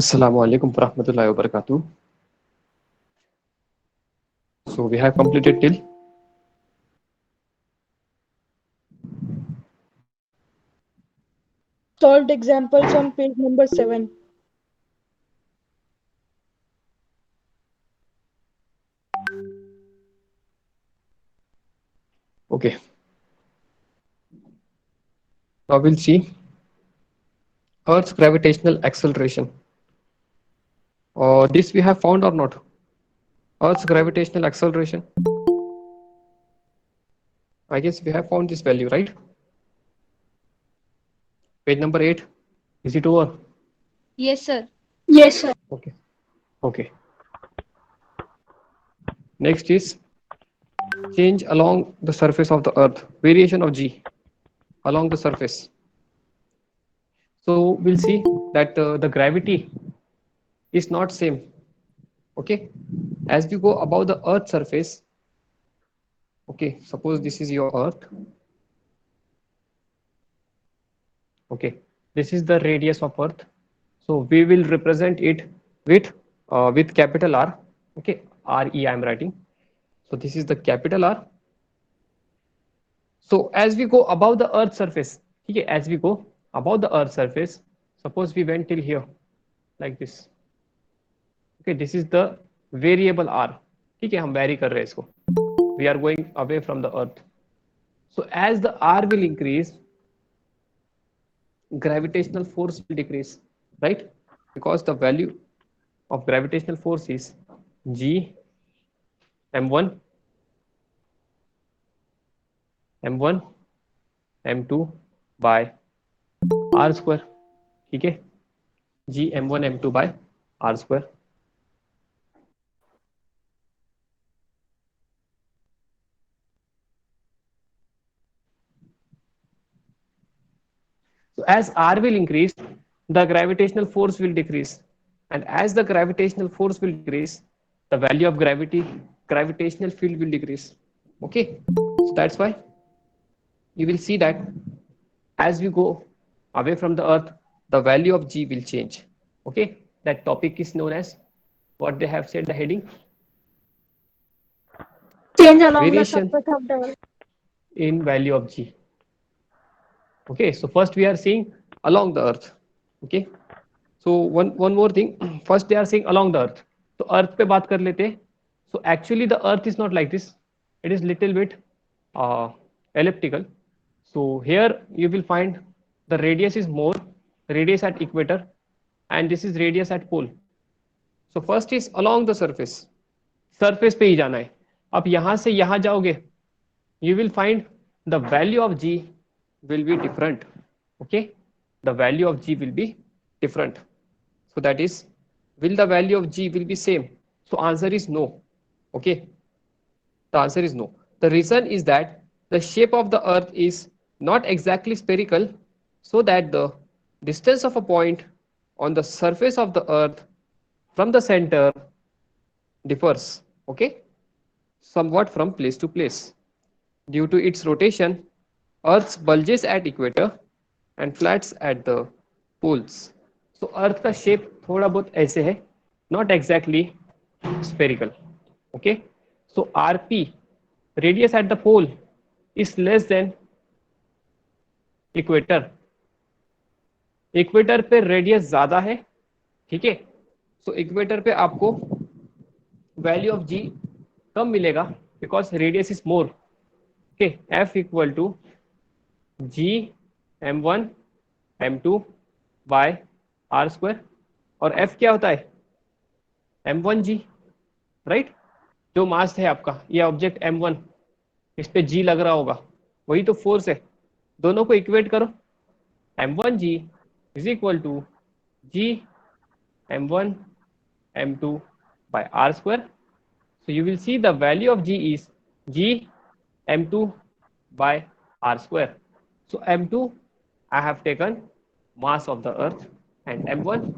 Assalamu alaikum warahmatullahi wabarakatuh. So we have completed till Solved examples on page number 7. okay. Now we'll see Earth's gravitational acceleration. This we have found or not? Earth's gravitational acceleration. I guess we have found this value, right? Page number 8. Is it over? Yes, sir. Yes, sir. Okay. Okay. Next is change along the surface of the Earth. Variation of G along the surface. So we'll see that the gravity is not same. Okay. As we go above the Earth surface, okay, suppose this is your Earth. Okay, this is the radius of Earth. So we will represent it with capital R. Okay, RE I am writing. So this is the capital R. So as we go above the Earth surface, okay, as we go above the Earth surface, suppose we went till here, like this. Okay, this is the variable R. ठीक है, हम vary कर रहे हैं इसको. We are going away from the Earth. So as the R will increase, gravitational force will decrease, right? Because the value of gravitational force is G m1 m1 m2 by r square. ठीक है, G m1 m2 by r square. So as r will increase, the gravitational force will decrease, and as the gravitational force will decrease, the value of gravitational field will decrease. Okay, so that's why you will see that as we go away from the Earth, the value of G will change. Okay, that topic is known as what they have said the heading, Change along the variation surface of the Earth. in value of G. Okay, so first we are seeing along the Earth. Okay, so one more thing. First they are saying along the Earth. तो Earth पे बात कर लेते हैं. So actually the Earth is not like this. It is little bit elliptical. So here you will find the radius is more, radius at equator, and this is radius at pole. So first is along the surface. Surface पे ही जाना है. अब यहाँ से यहाँ जाओगे, you will find the value of G will be different. Okay, the value of G will be different. So that is, will the value of G will be same? So answer is no. Okay, the answer is no. The reason is that the shape of the Earth is not exactly spherical, so that the distance of a point on the surface of the Earth from the center differs, okay, somewhat from place to place. Due to its rotation, Earth bulges at equator and flats at the poles. So Earth का shape थोड़ा बहुत ऐसे है, not exactly spherical. Okay, so RP, radius at the pole, is less than equator. Equator पे radius ज्यादा है. ठीक है, सो इक्वेटर पे आपको वैल्यू ऑफ जी कम मिलेगा because radius is more. Okay, F equal to G m1 m2 by R square. और एफ क्या होता है? m1g, right? जो मास है आपका, ये ऑब्जेक्ट m1, इस पे g लग रहा होगा, वही तो फोर्स है. दोनों को इक्वेट करो. m1g is equal to g m1 m2 by r square. So you will see the value of g is g m2 by r square. So m2 I have taken mass of the earth, and m1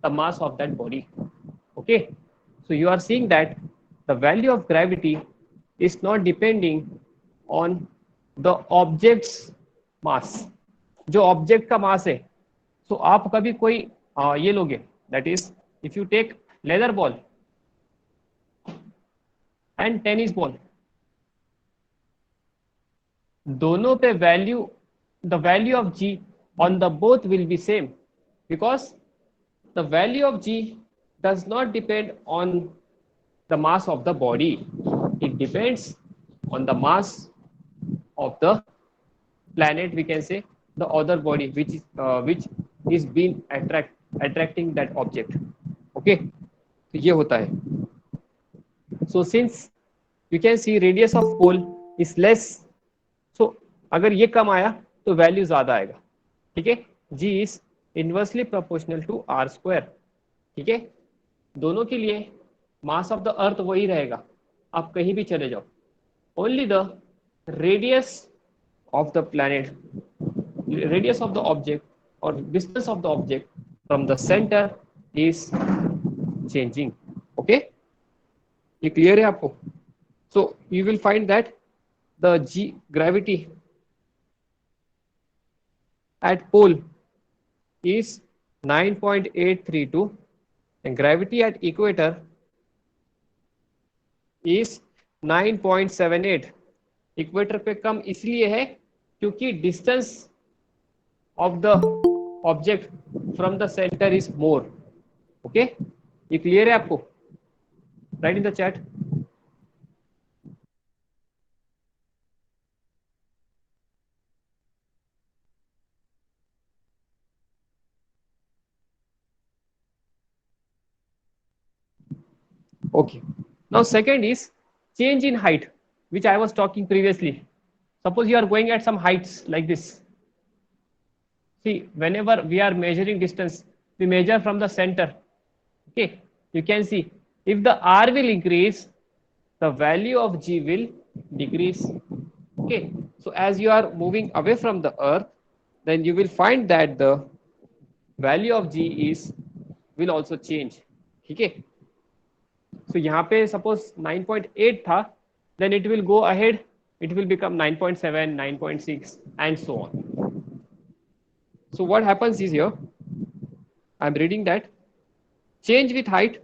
the mass of that body. Okay, so you are seeing that the value of gravity is not depending on the object's mass. जो object का मास है, तो आप कभी कोई ये लोगे, That is, if you take leather ball and tennis ball, दोनों पे value, the value of G on the both will be same, because the value of G does not depend on the mass of the body. It depends on the mass of the planet, we can say, the other body which is being attracting that object. Okay, तो ये होता है. So since you can see radius of pole is less, so अगर ये कम आया तो value ज्यादा आएगा. ठीक है, G is inversely proportional to R square. ठीक है, दोनों के लिए मास ऑफ द अर्थ वही रहेगा, आप कहीं भी चले जाओ. Only the radius of the planet, radius of the object or distance of the object from the center is changing. Okay, ये clear है आपको? So you will find that the G gravity at pole is 9.832 and gravity at equator is 9.78. Equator पे कम इसलिए है क्योंकि distance of the object from the centre is more. Okay, ये clear है आपको? Right in the chat. Okay, now second is change in height, which I was talking previously. Suppose you are going at some heights like this. See, whenever we are measuring distance, we measure from the center. Okay, you can see if the R will increase, the value of G will decrease. Okay, so as you are moving away from the earth, then you will find that the value of G is will also change. ठीक है, so यहाँ पे suppose 9.8 था, then it will go ahead, it will become 9.7, 9.6 and so on. So what happens is here, I'm reading that change with height,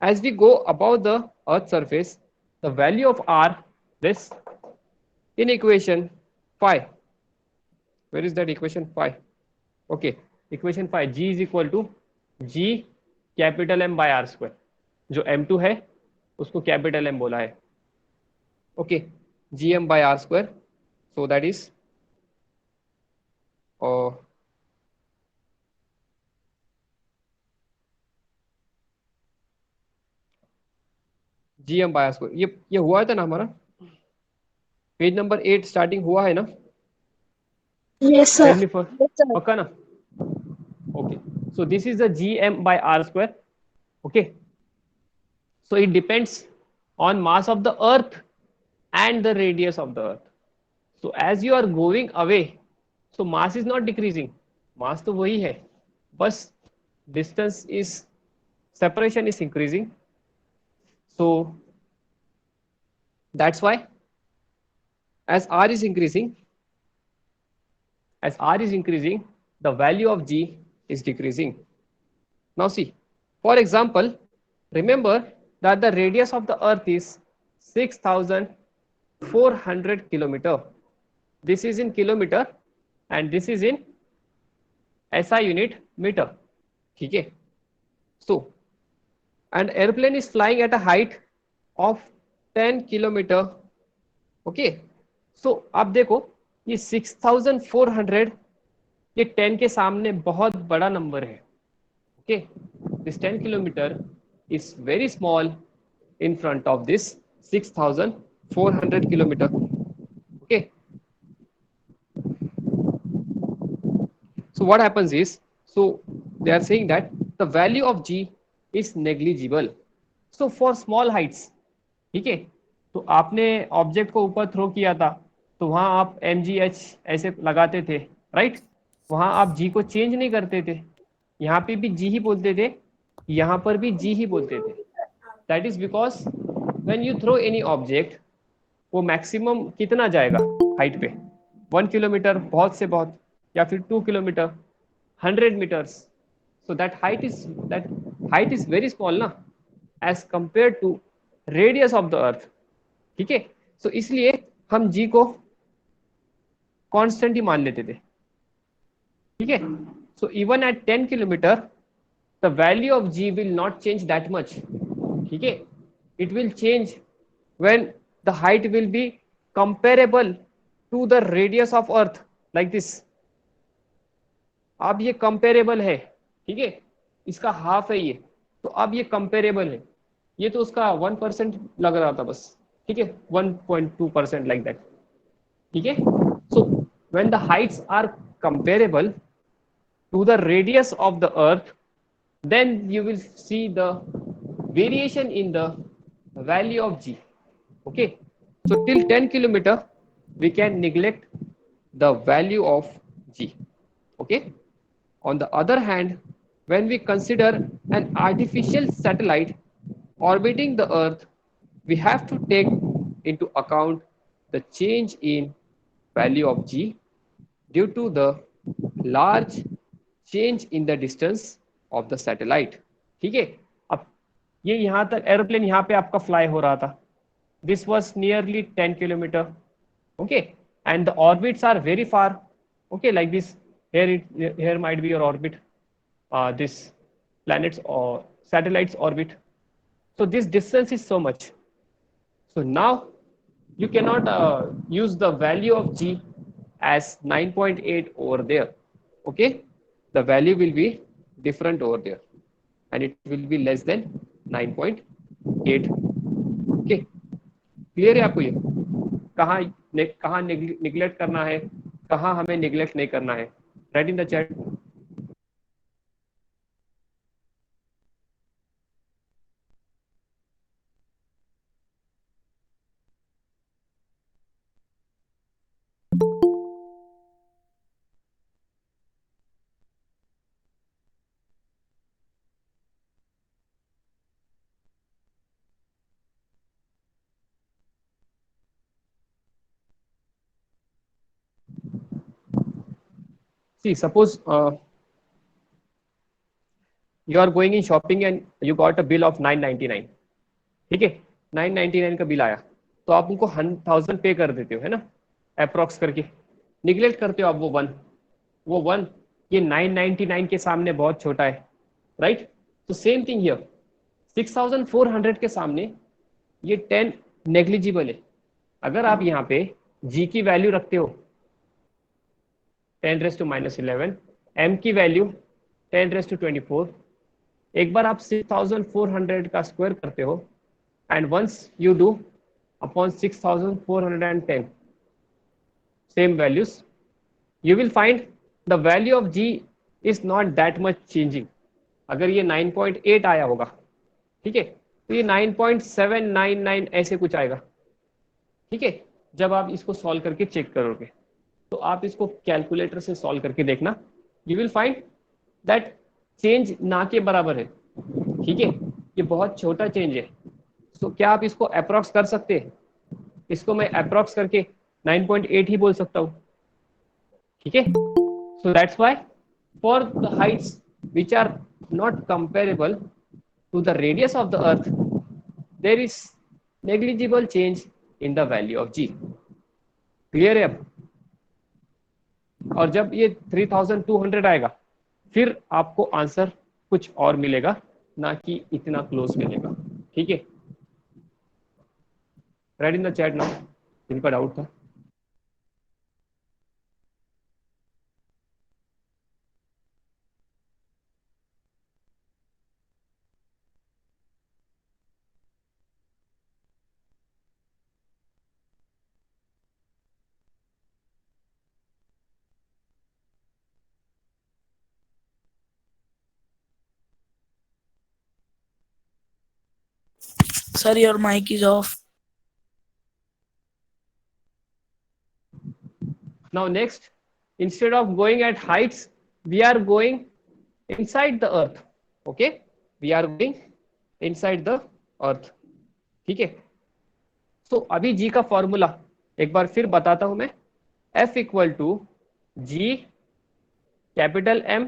as we go above the earth surface, the value of R, this in equation 5. Where is that equation 5? Okay, equation 5, G is equal to G capital M by R square. जो M2 है उसको capital M बोला है. Okay, GM by R square, so that is GM by R square. ये हुआ था ना हमारा पेज नंबर 8 स्टार्टिंग हुआ है ना? Yes, sir. Yes, sir. पक्का ना? Okay, so this is the GM by R square. Okay, so it depends on mass of the earth and the radius of the earth. So as you are going away, so mass is not decreasing, mass तो वही है, बस distance is, separation is increasing. So that's why as R is increasing, the value of G is decreasing. Now see, for example, remember that the radius of the earth is 6,400 kilometer. This is in kilometer and this is in SI unit meter. ठीक है, so an airplane is flying at a height of 10 kilometer. Okay, so आप देखो ये 6,400, ये 10 के सामने बहुत बड़ा नंबर है. Okay, this 10 kilometer is very small in front of this 6,400 kilometer. Okay, so what happens is, so they are saying that the value of G is negligible. So for small heights, ठीक है, तो आपने object को ऊपर throw किया था तो वहां आप mgh ऐसे लगाते थे, राइट? वहां आप G को चेंज नहीं करते थे, यहाँ पे भी G ही बोलते थे, यहाँ पर भी G ही बोलते थे. That is because when you throw any object, वो मैक्सिमम कितना जाएगा हाइट पे? 1 किलोमीटर बहुत से बहुत, या फिर 2 kilometre, 100 metres. So that height is very small ना, as compared to radius of the earth. ठीक है, so इसलिए हम g को कांस्टेंट ही मान लेते थे. ठीक है, so even at 10 kilometer the value of g will not change that much. ठीक है, it will change when the height will be comparable to the radius of earth, like this. अब ये कंपेरेबल है. ठीक है, इसका हाफ है ये, तो अब ये कंपेरेबल है. ये तो उसका 1% लग रहा था बस. ठीक है, 1.2% लाइक दैट. ठीक है, so when the heights are comparable to the radius of the earth, then you will see the variation in the value of g. Okay, so till 10 kilometer we can neglect the value of g. Okay, on the other hand, when we consider an artificial satellite orbiting the earth, we have to take into account the change in value of g due to the large change in the distance of the satellite. ठीक है, अब ये यहाँ तक aeroplane यहाँ पे आपका fly हो रहा था. This was nearly 10 kilometer. Okay, and the orbits are very far. Okay, like this. Here might be your orbit. This planets or satellites orbit. So this distance is so much. So now you cannot use the value of g as 9.8 over there. Okay, the value will be different over there and it will be less than 9.8. Okay, clear है आपको ये? कहाँ neglect करना है, कहाँ हमें neglect नहीं करना है? Right in the chat. See, suppose you are going in shopping and you got a bill of 999. ठीक है, 999 का बिल आया, तो आप उनको 1000 पे कर देते हो, है ना, अप्रोक्स करके. निगलेक्ट करते हो आप वो वन ये 999 के सामने बहुत छोटा है. राइट, तो सेम थिंग हियर, 6400 के सामने ये 10 नेग्लिजिबल है. अगर आप यहाँ पे g की वैल्यू रखते हो 10⁻⁻11, m की वैल्यू 10⁻24, एक बार आप 6400 का स्क्वायर करते हो and once you do upon 6410 same values, you will find the value of g is not that much changing. अगर ये 9.8 आया होगा, ठीक है, तो ये 9.799 ऐसे कुछ आएगा. ठीक है, जब आप इसको सॉल्व करके चेक करोगे, तो आप इसको कैलकुलेटर से सॉल्व करके देखना, you will find that change ना के बराबर है. ठीक है, ये बहुत छोटा चेंज है. तो क्या आप इसको अप्रॉक्स कर सकते हैं? इसको मैं अप्रॉक्स करके 9.8 ही बोल सकता हूँ. ठीक है, so that's why for the heights which are not comparable to the radius of the earth there is negligible change in the value of G. Clear है अब? और जब ये 3200 आएगा, फिर आपको आंसर कुछ और मिलेगा, ना कि इतना क्लोज मिलेगा. ठीक है, right in the chat now जिनका डाउट था. Sir, your mic is off. Now next, instead of going at heights, we are going inside the earth. Okay, we are going inside the earth. ठीक है, so अभी g का formula एक बार फिर बताता हूं मैं. F equal to G capital M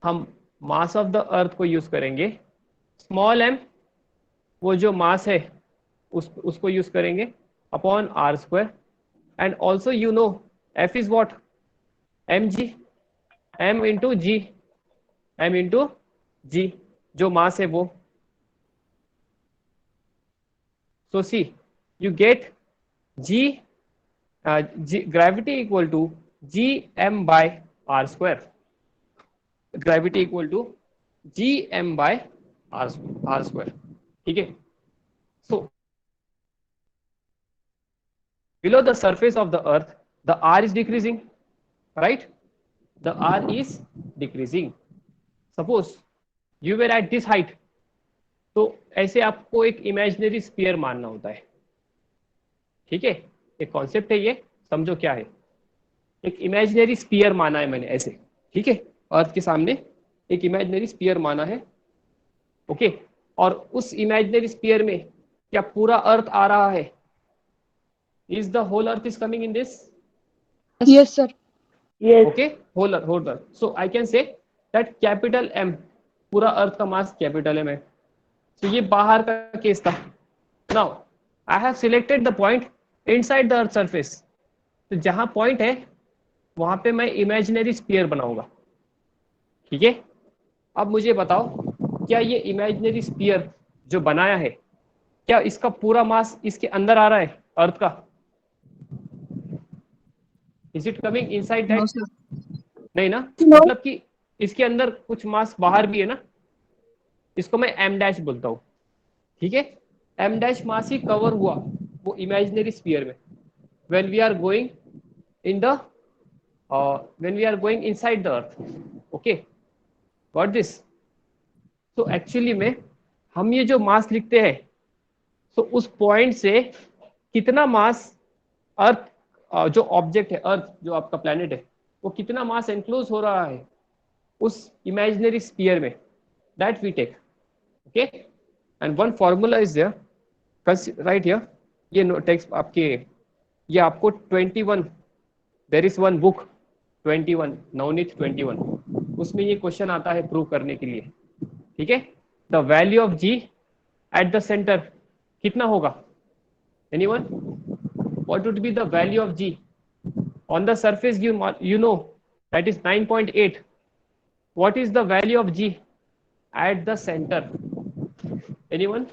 हम मास ऑफ द अर्थ को यूज करेंगे, स्मॉल m वो जो मास है उसको यूज करेंगे upon R square, and also you know F is what, M G, M into G, M into G जो mass है वो. So see you get G, gravity equal to gm by r square, gravity equal to gm by r square. ठीक है. So below the surface of the earth the r is decreasing, right? The r is decreasing. Suppose you were at this height, तो ऐसे आपको एक imaginary sphere मानना होता है. ठीक है, एक कॉन्सेप्ट है ये, समझो क्या है. एक इमेजिनरी स्फीयर माना है मैंने ऐसे. ठीक है, अर्थ के सामने एक इमेजिनरी स्फीयर माना है. ओके, और उस इमेजिनरी स्फीयर में क्या पूरा अर्थ आ रहा है? Is the whole earth is coming in this? Yes, sir. Yes. Okay, whole earth. So I can say that capital M, पूरा अर्थ का मास कैपिटल एम है. तो ये बाहर का केस था. Now I have selected the point inside the earth surface. तो जहां पॉइंट है वहां पे मैं इमेजिनरी स्फीयर बनाऊंगा. ठीक है, अब मुझे बताओ क्या ये इमेजिनरी स्फीयर जो बनाया है, क्या इसका पूरा मास इसके अंदर आ रहा है अर्थ का? Is it coming inside that? नहीं ना. मतलब कि इसके अंदर कुछ मास बाहर भी है ना. इसको मैं एम डैश बोलता हूँ. ठीक है, एम डैश मास ही कवर हुआ वो इमेजिनरी स्फीयर में when we are going in the when we are going inside the earth. Okay, got this? So actually में हम ये जो मास लिखते हैं, तो उस पॉइंट से कितना मास अर्थ, जो ऑब्जेक्ट है अर्थ जो आपका प्लेनेट है, वो कितना मास एनक्लोज हो रहा है उस इमेजिनरी स्फीयर में, that we take. Okay, and one formula is there right here. ये टेक्स्ट आपके, ये आपको 21, there is one book 21 Navneet 21, उसमें ये क्वेश्चन आता है प्रूव करने के लिए. ठीक है, the value of G at the centre कितना होगा? Anyone? What would be the value of G on the surface? you know that is 9.8. what is the value of g at the center? Anyone?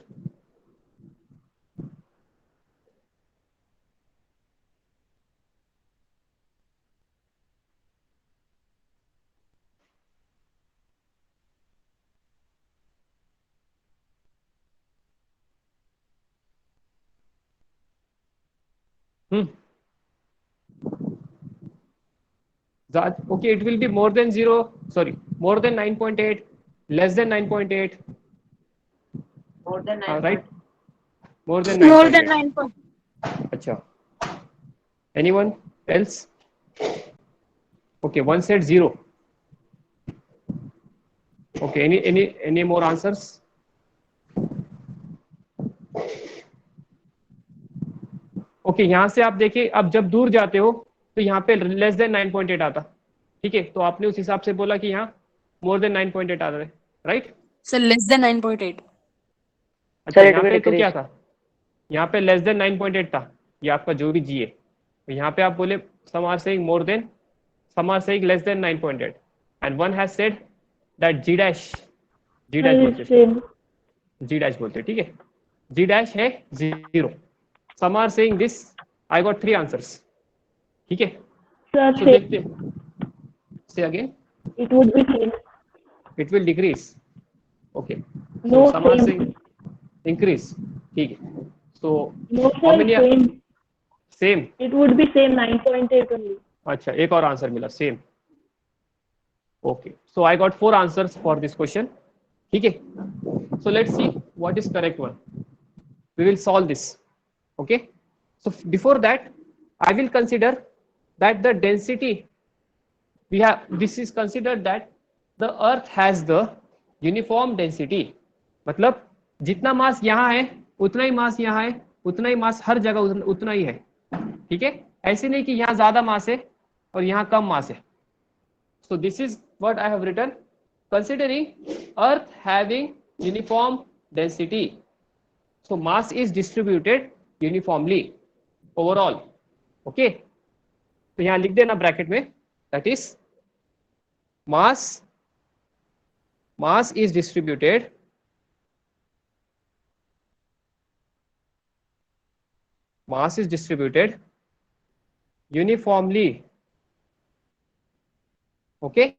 Okay, it will be more than 0, sorry, more than 9.8, less than 9.8. More than 9. Right, more than 9. Acha. Anyone else? Okay, one said 0. Okay, any more answers? Okay, यहाँ से आप देखिए, अब जब दूर जाते हो तो यहाँ पे लेस देन 9.8 आता. ठीक है, तो आपने उस हिसाब से बोला कि यहाँ मोर देन 9.8 आता है, राइट? Sir less than 9.8. अच्छा, यहाँ पे तो क्या था? यहाँ पे लेस देन 9.8 था, ये आपका जो भी जी है. तो यहाँ पे आप बोले some are saying more than, some are saying less than 9.8, and one has said that g dash बोलते, ठीक है, g dash है 0. some are saying this. I got 3 answers. ठीक है, so देखते हैं. Say again. It would be same. It will decrease. Okay, so No, some are same. saying increase. ठीक है, so No, how sir, many? same. Same. It would be same 9.8 only. अच्छा, एक और answer मिला, same. Okay, so I got 4 answers for this question. ठीक है, so let's see what is correct one. We will solve this. Okay, so before that I will consider that the density we have, this is considered that the earth has the uniform density. मतलब जितना मास यहाँ है उतना ही मास यहाँ है, उतना ही मास हर जगह उतना ही है. ठीक है, ऐसे नहीं कि यहाँ ज्यादा मास है और यहाँ कम मास है. So this is what I have written, considering earth having uniform density, so mass is distributed uniformly overall. Okay, तो यहां लिख देना ब्रैकेट में, that is mass is distributed uniformly. Okay,